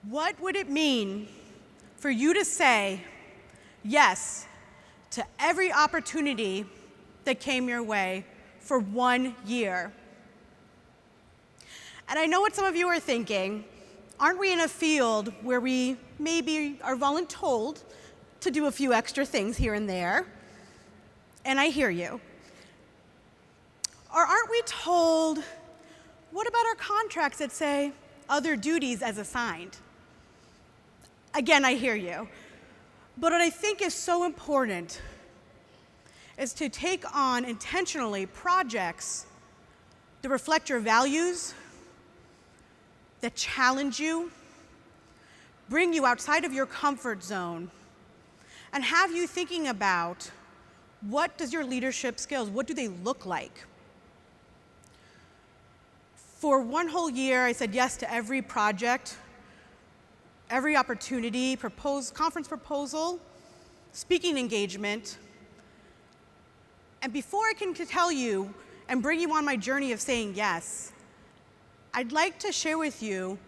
What would it mean for you to say yes to every opportunity that came your way for 1 year? And I know what some of you are thinking. Aren't we in a field where we maybe are voluntold to do a few extra things here and there? And I hear you. Or aren't we told, what about our contracts that say other duties as assigned? Again, I hear you. But what I think is so important is to take on intentionally projects that reflect your values, that challenge you, bring you outside of your comfort zone, and have you thinking about what does your leadership skills, what do they look like? For 1 whole year, I said yes to every project, every opportunity, conference proposal, speaking engagement. And before I can tell you and bring you on my journey of saying yes, I'd like to share with you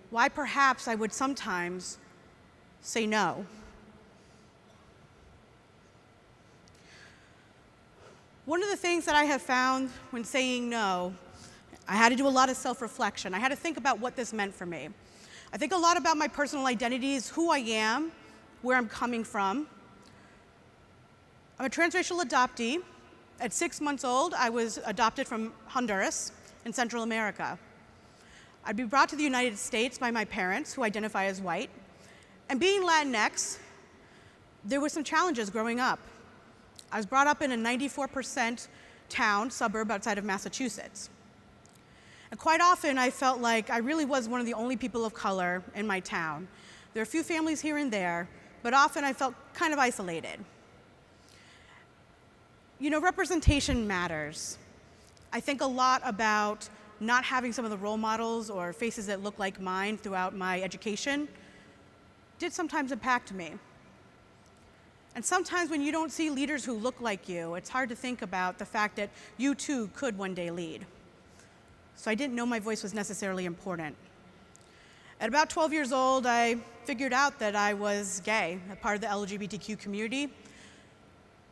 why perhaps I would sometimes say no. One of the things that I have found when saying no, I had to do a lot of self-reflection. I had to think about what this meant for me. I think a lot about my personal identities, who I am, where I'm coming from. I'm a transracial adoptee. At 6 months old, I was adopted from Honduras in Central America. I'd be brought to the United States by my parents, who identify as white. And being Latinx, there were some challenges growing up. I was brought up in a 94% town, suburb outside of Massachusetts. And quite often, I felt like I really was one of the only people of color in my town. There are a few families here and there, but often I felt kind of isolated. You know, representation matters. I think a lot about not having some of the role models or faces that look like mine throughout my education did sometimes impact me. And sometimes when you don't see leaders who look like you, it's hard to think about the fact that you too could one day lead. So I didn't know my voice was necessarily important. At about 12 years old, I figured out that I was gay, a part of the LGBTQ community.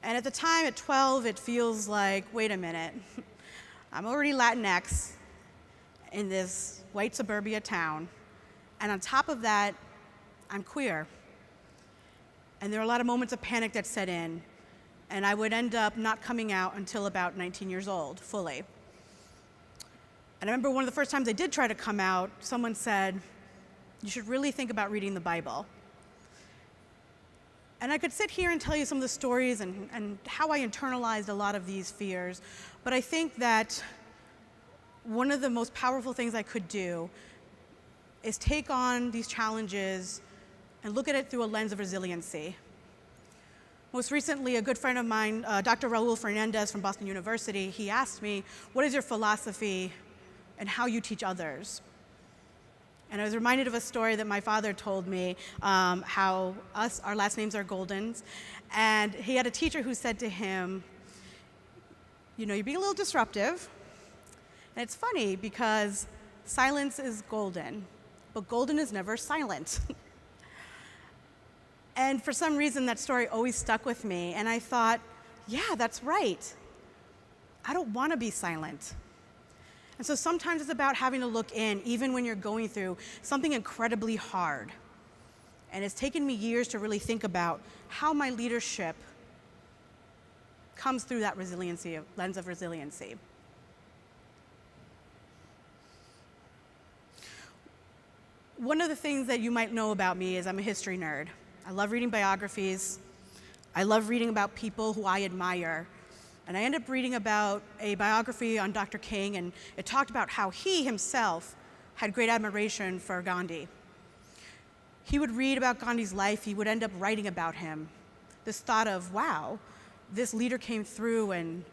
And at the time, at 12, it feels like, wait a minute, I'm already Latinx in this white suburbia town, and on top of that, I'm queer. And there are a lot of moments of panic that set in, and I would end up not coming out until about 19 years old, fully. And I remember one of the first times I did try to come out, someone said, you should really think about reading the Bible. And I could sit here and tell you some of the stories and how I internalized a lot of these fears, but I think that one of the most powerful things I could do is take on these challenges and look at it through a lens of resiliency. Most recently, a good friend of mine, Dr. Raul Fernandez from Boston University, he asked me, what is your philosophy and how you teach others? And I was reminded of a story that my father told me, how our last names are Goldens, and he had a teacher who said to him, you know, you're being a little disruptive, and it's funny because silence is golden, but golden is never silent. And for some reason, that story always stuck with me, and I thought, yeah, that's right. I don't want to be silent. And so sometimes it's about having to look in, even when you're going through something incredibly hard. And it's taken me years to really think about how my leadership comes through that resiliency, lens of resiliency. One of the things that you might know about me is I'm a history nerd. I love reading biographies. I love reading about people who I admire. And I ended up reading about a biography on Dr. King, and it talked about how he himself had great admiration for Gandhi. He would read about Gandhi's life, he would end up writing about him. This thought of, wow, this leader came through and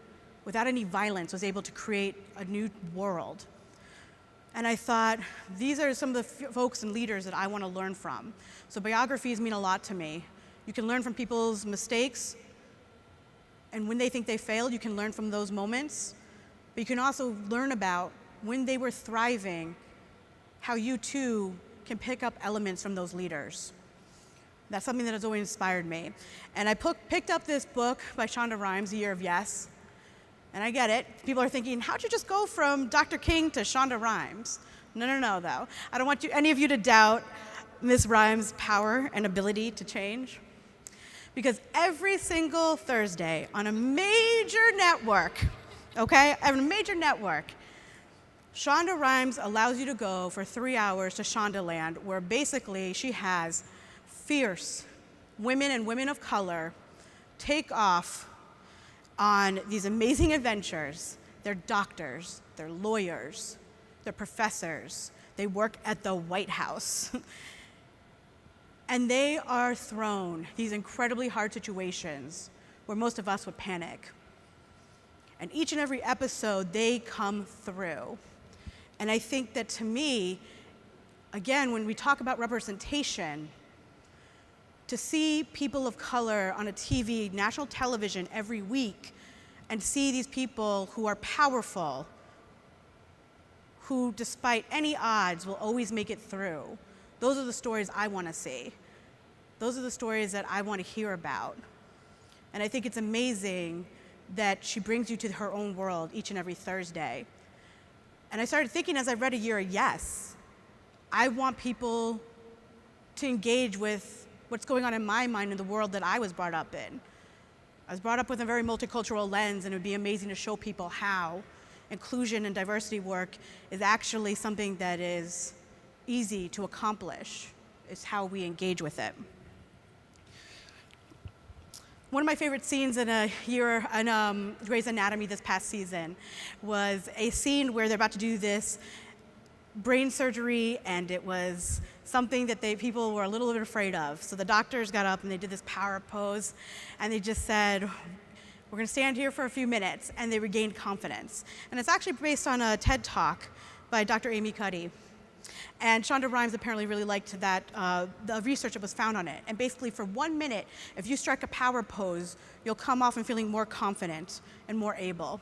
without any violence was able to create a new world. And I thought, these are some of the folks and leaders that I want to learn from. So biographies mean a lot to me. You can learn from people's mistakes, and when they think they failed, you can learn from those moments. But you can also learn about when they were thriving, how you too can pick up elements from those leaders. That's something that has always inspired me. And I picked up this book by Shonda Rhimes, The Year of Yes. And I get it. People are thinking, how'd you just go from Dr. King to Shonda Rhimes? No, though. I don't want any of you to doubt Ms. Rhimes' power and ability to change. Because every single Thursday on a major network, okay, on a major network, Shonda Rhimes allows you to go for 3 hours to Shondaland, where basically she has fierce women and women of color take off on these amazing adventures. They're doctors, they're lawyers, they're professors, they work at the White House. And they are thrown these incredibly hard situations where most of us would panic. And each and every episode, they come through. And I think that to me, again, when we talk about representation, to see people of color on a TV, national television every week, and see these people who are powerful, who despite any odds will always make it through, those are the stories I want to see. Those are the stories that I want to hear about. And I think it's amazing that she brings you to her own world each and every Thursday. And I started thinking as I read A Year of Yes, I want people to engage with what's going on in my mind in the world that I was brought up in. I was brought up with a very multicultural lens, and it would be amazing to show people how inclusion and diversity work is actually something that is easy to accomplish. It's how we engage with it. One of my favorite scenes in Grey's Anatomy this past season was a scene where they're about to do this brain surgery, and it was something that people were a little bit afraid of. So the doctors got up and they did this power pose, and they just said, we're going to stand here for a few minutes, and they regained confidence. And it's actually based on a TED Talk by Dr. Amy Cuddy. And Shonda Rhimes apparently really liked that, the research that was found on it. And basically for 1 minute, if you strike a power pose, you'll come off and feeling more confident and more able.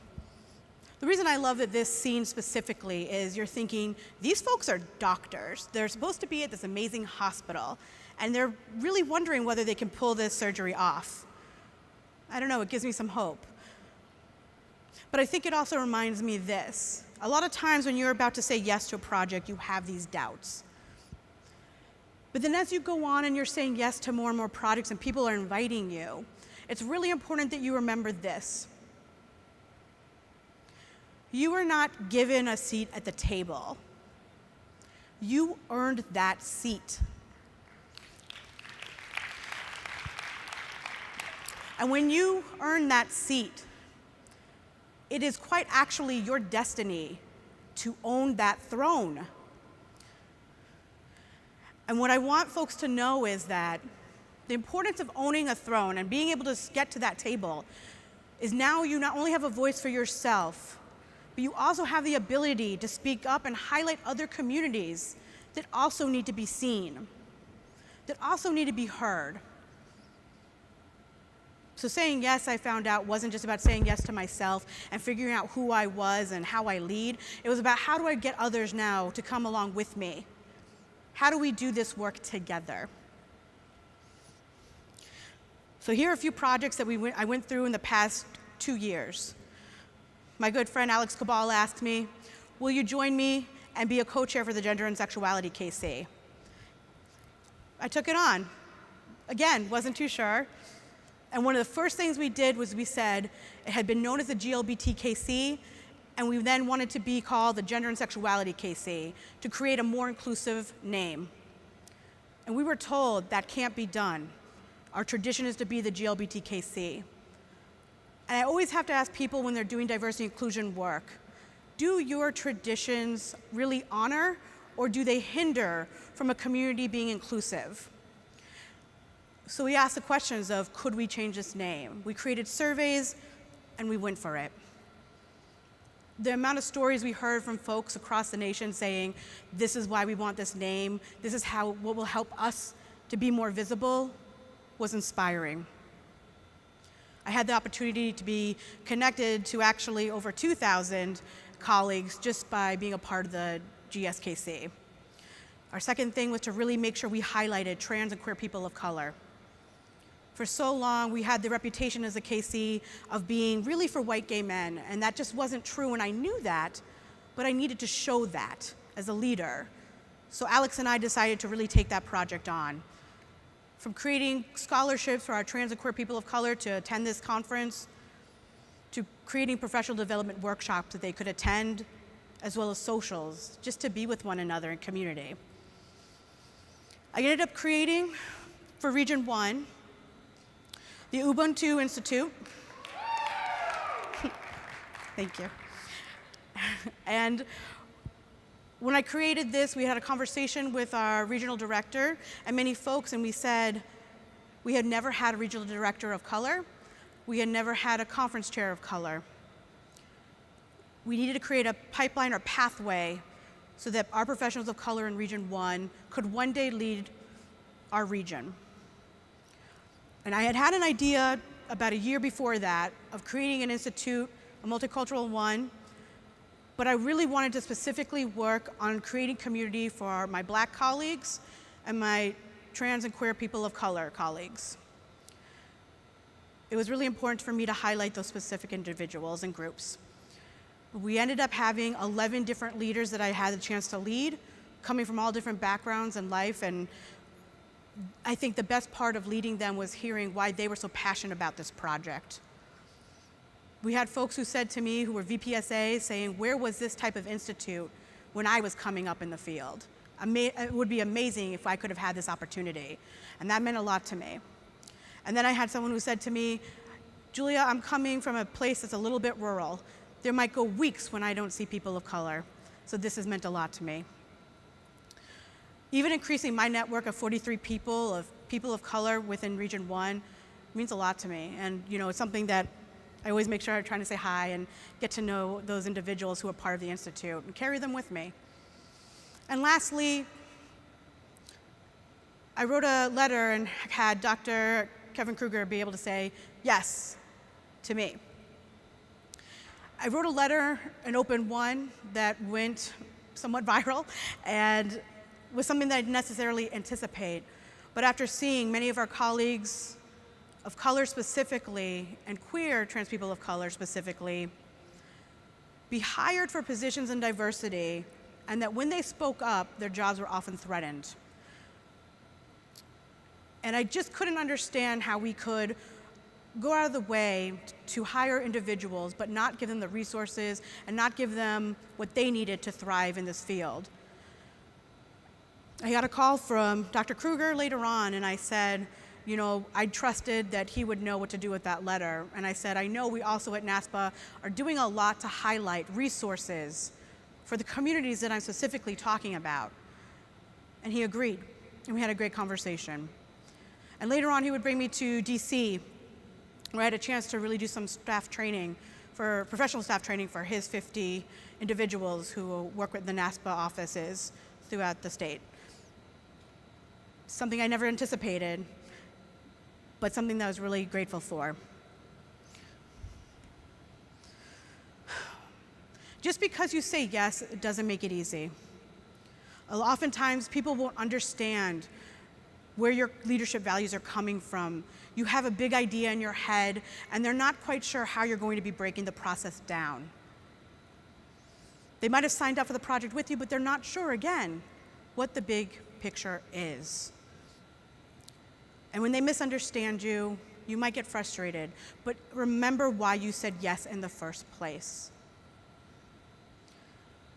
The reason I love this scene specifically is you're thinking, these folks are doctors. They're supposed to be at this amazing hospital, and they're really wondering whether they can pull this surgery off. I don't know, it gives me some hope. But I think it also reminds me this. A lot of times when you're about to say yes to a project, you have these doubts. But then as you go on and you're saying yes to more and more projects and people are inviting you, it's really important that you remember this. You were not given a seat at the table. You earned that seat. And when you earn that seat, it is quite actually your destiny to own that throne. And what I want folks to know is that the importance of owning a throne and being able to get to that table is now you not only have a voice for yourself, but you also have the ability to speak up and highlight other communities that also need to be seen, that also need to be heard. So saying yes, I found out, wasn't just about saying yes to myself and figuring out who I was and how I lead. It was about how do I get others now to come along with me? How do we do this work together? So here are a few projects that I went through in the past 2 years. My good friend Alex Cabal asked me, will you join me and be a co-chair for the Gender and Sexuality KC? I took it on. Again, wasn't too sure. And one of the first things we did was we said it had been known as the GLBTKC, and we then wanted to be called the Gender and Sexuality KC to create a more inclusive name. And we were told that can't be done. Our tradition is to be the GLBTKC. And I always have to ask people when they're doing diversity and inclusion work, do your traditions really honor or do they hinder from a community being inclusive? So we asked the questions of, could we change this name? We created surveys and we went for it. The amount of stories we heard from folks across the nation saying, this is why we want this name, this is what will help us to be more visible, was inspiring. I had the opportunity to be connected to actually over 2,000 colleagues just by being a part of the GSKC. Our second thing was to really make sure we highlighted trans and queer people of color. For so long, we had the reputation as a KC of being really for white gay men, and that just wasn't true, and I knew that, but I needed to show that as a leader. So Alex and I decided to really take that project on. From creating scholarships for our trans and queer people of color to attend this conference, to creating professional development workshops that they could attend, as well as socials, just to be with one another in community. I ended up creating, for Region I, the Ubuntu Institute. Thank you. And when I created this, we had a conversation with our regional director and many folks, and we said we had never had a regional director of color. We had never had a conference chair of color. We needed to create a pipeline or pathway so that our professionals of color in Region I could one day lead our region. And I had an idea about a year before that of creating an institute, a multicultural one, but I really wanted to specifically work on creating community for my Black colleagues and my trans and queer people of color colleagues. It was really important for me to highlight those specific individuals and groups. We ended up having 11 different leaders that I had the chance to lead, coming from all different backgrounds in life, and I think the best part of leading them was hearing why they were so passionate about this project. We had folks who said to me, who were VPSAs, saying, where was this type of institute when I was coming up in the field? It would be amazing if I could have had this opportunity. And that meant a lot to me. And then I had someone who said to me, Julia, I'm coming from a place that's a little bit rural. There might go weeks when I don't see people of color. So this has meant a lot to me. Even increasing my network of 43 people of color within Region I means a lot to me. And it's something that I always make sure I'm trying to say hi and get to know those individuals who are part of the Institute and carry them with me. And lastly, I wrote a letter and had Dr. Kevin Krueger be able to say yes to me. I wrote a letter, an open one, that went somewhat viral and was something that I didn't necessarily anticipate. But after seeing many of our colleagues of color specifically, and queer trans people of color specifically, be hired for positions in diversity, and that when they spoke up, their jobs were often threatened. And I just couldn't understand how we could go out of the way to hire individuals, but not give them the resources and not give them what they needed to thrive in this field. I got a call from Dr. Krueger later on, and I said, I trusted that he would know what to do with that letter. And I said, I know we also at NASPA are doing a lot to highlight resources for the communities that I'm specifically talking about. And he agreed, and we had a great conversation. And later on, he would bring me to DC, where I had a chance to really do some professional staff training for his 50 individuals who work with the NASPA offices throughout the state. Something I never anticipated, but something that I was really grateful for. Just because you say yes, it doesn't make it easy. Oftentimes, people won't understand where your leadership values are coming from. You have a big idea in your head, and they're not quite sure how you're going to be breaking the process down. They might have signed up for the project with you, but they're not sure, again, what the big picture is. And when they misunderstand you, you might get frustrated, but remember why you said yes in the first place.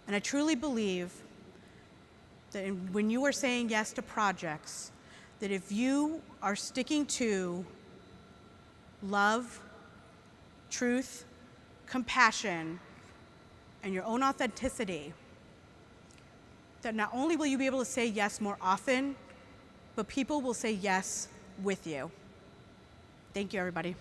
And I truly believe that when you are saying yes to projects, that if you are sticking to love, truth, compassion, and your own authenticity, that not only will you be able to say yes more often, but people will say yes with you. Thank you, everybody.